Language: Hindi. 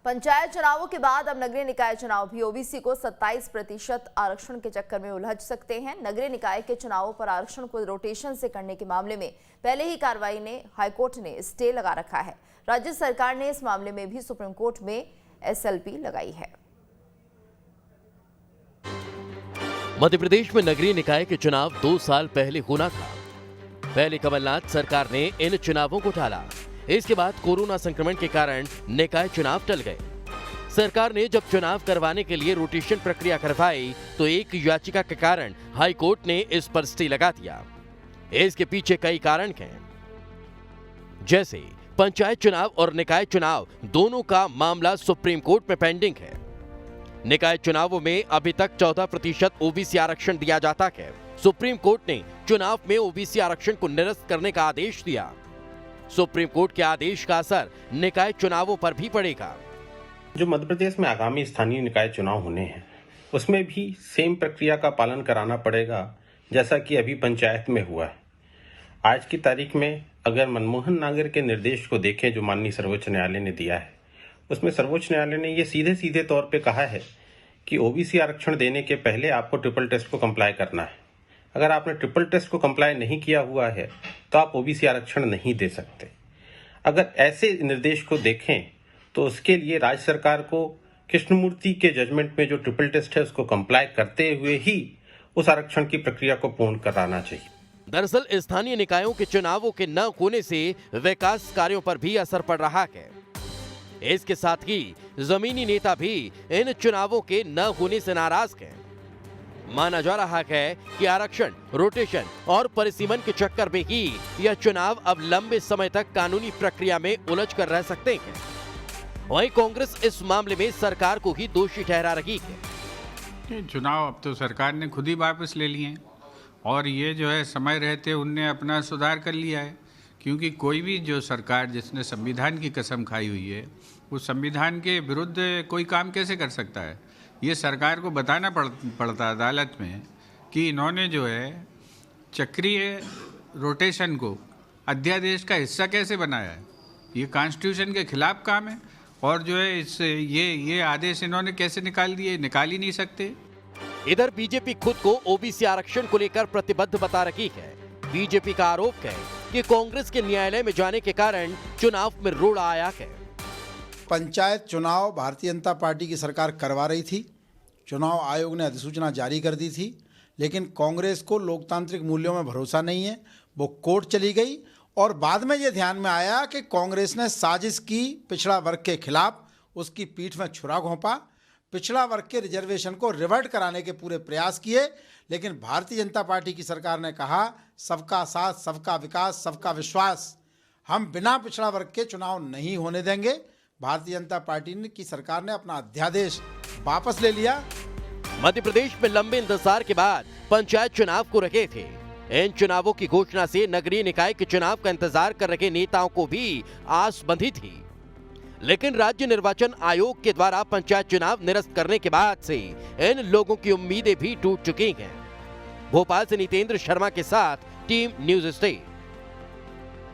पंचायत चुनावों के बाद अब नगरीय निकाय चुनाव भी ओबीसी को 27% आरक्षण के चक्कर में उलझ सकते हैं। नगरीय निकाय के चुनावों पर आरक्षण को रोटेशन से करने के मामले में पहले ही कार्रवाई ने हाईकोर्ट ने स्टे लगा रखा है। राज्य सरकार ने इस मामले में भी सुप्रीम कोर्ट में एसएलपी लगाई है। मध्य प्रदेश में नगरीय निकाय के चुनाव 2 साल पहले होना था। पहले कमलनाथ सरकार ने इन चुनावों को टाला। इसके बाद कोरोना संक्रमण के कारण निकाय चुनाव टल गए। सरकार ने जब चुनाव करवाने के लिए रोटेशन प्रक्रिया करवाई तो एक याचिका के कारण हाई कोर्ट ने इस पर स्टे लगा दिया। इसके पीछे कई कारण हैं, जैसे पंचायत चुनाव और निकाय चुनाव दोनों का मामला सुप्रीम कोर्ट में पेंडिंग है। निकाय चुनावों में अभी तक 14% ओबीसी आरक्षण दिया जाता है। सुप्रीम कोर्ट ने चुनाव में ओबीसी आरक्षण को निरस्त करने का आदेश दिया। सुप्रीम कोर्ट के आदेश का असर निकाय चुनावों पर भी पड़ेगा। जो मध्य प्रदेश में आगामी स्थानीय निकाय चुनाव होने हैं उसमें भी सेम प्रक्रिया का पालन कराना पड़ेगा जैसा कि अभी पंचायत में हुआ है। आज की तारीख में अगर मनमोहन नागर के निर्देश को देखें जो माननीय सर्वोच्च न्यायालय ने दिया है, उसमें सर्वोच्च न्यायालय ने ये सीधे तौर पे कहा है कि ओबीसी आरक्षण देने के पहले आपको ट्रिपल टेस्ट को कंप्लाई करना है। अगर आपने ट्रिपल टेस्ट को कंप्लाई नहीं किया हुआ है तो आप ओबीसी आरक्षण नहीं दे सकते। अगर ऐसे निर्देश को देखें तो उसके लिए राज्य सरकार को कृष्णमूर्ति के जजमेंट में जो ट्रिपल टेस्ट है उसको कंप्लाई करते हुए ही उस आरक्षण की प्रक्रिया को पूर्ण कराना चाहिए। दरअसल स्थानीय निकायों के चुनावों के न होने से विकास कार्यों पर भी असर पड़ रहा है। इसके साथ ही जमीनी नेता भी इन चुनावों के न होने से नाराज हैं। माना जा रहा है कि आरक्षण, रोटेशन और परिसीमन के चक्कर में ही यह चुनाव अब लंबे समय तक कानूनी प्रक्रिया में उलझ कर रह सकते हैं। वहीं कांग्रेस इस मामले में सरकार को ही दोषी ठहरा रही है। चुनाव अब तो सरकार ने खुद ही वापस ले लिए हैं और ये जो है समय रहते उनने अपना सुधार कर लिया है, क्योंकि कोई भी जो सरकार जिसने संविधान की कसम खाई हुई है उस संविधान के विरुद्ध कोई काम कैसे कर सकता है। ये सरकार को बताना पड़ता अदालत में कि इन्होंने जो है चक्रीय रोटेशन को अध्यादेश का हिस्सा कैसे बनाया है। ये कॉन्स्टिट्यूशन के खिलाफ काम है और जो है ये आदेश इन्होंने कैसे निकाल ही नहीं सकते। इधर बीजेपी खुद को ओबीसी आरक्षण को लेकर प्रतिबद्ध बता रही है। बीजेपी का आरोप है कि कांग्रेस के न्यायालय में जाने के कारण चुनाव में रोड़ा आया है। पंचायत चुनाव भारतीय जनता पार्टी की सरकार करवा रही थी। चुनाव आयोग ने अधिसूचना जारी कर दी थी, लेकिन कांग्रेस को लोकतांत्रिक मूल्यों में भरोसा नहीं है। वो कोर्ट चली गई और बाद में ये ध्यान में आया कि कांग्रेस ने साजिश की पिछड़ा वर्ग के खिलाफ, उसकी पीठ में छुरा घोंपा, पिछड़ा वर्ग के रिजर्वेशन को रिवर्ट कराने के पूरे प्रयास किए। लेकिन भारतीय जनता पार्टी की सरकार ने कहा सबका साथ, सबका विकास, सबका विश्वास, हम बिना पिछड़ा वर्ग के चुनाव नहीं होने देंगे। भारतीय जनता पार्टी की सरकार ने अपना अध्यादेश वापस ले लिया। मध्य प्रदेश में लंबे इंतजार के बाद पंचायत चुनाव को रखे थे। इन चुनावों की घोषणा से नगरीय निकाय के चुनाव का इंतजार कर रहे नेताओं को भी आस बंधी थी, लेकिन राज्य निर्वाचन आयोग के द्वारा पंचायत चुनाव निरस्त करने के बाद से इन लोगों की उम्मीदें भी टूट चुकी हैं। भोपाल से नितेंद्र शर्मा के साथ टीम न्यूज़ स्टेट।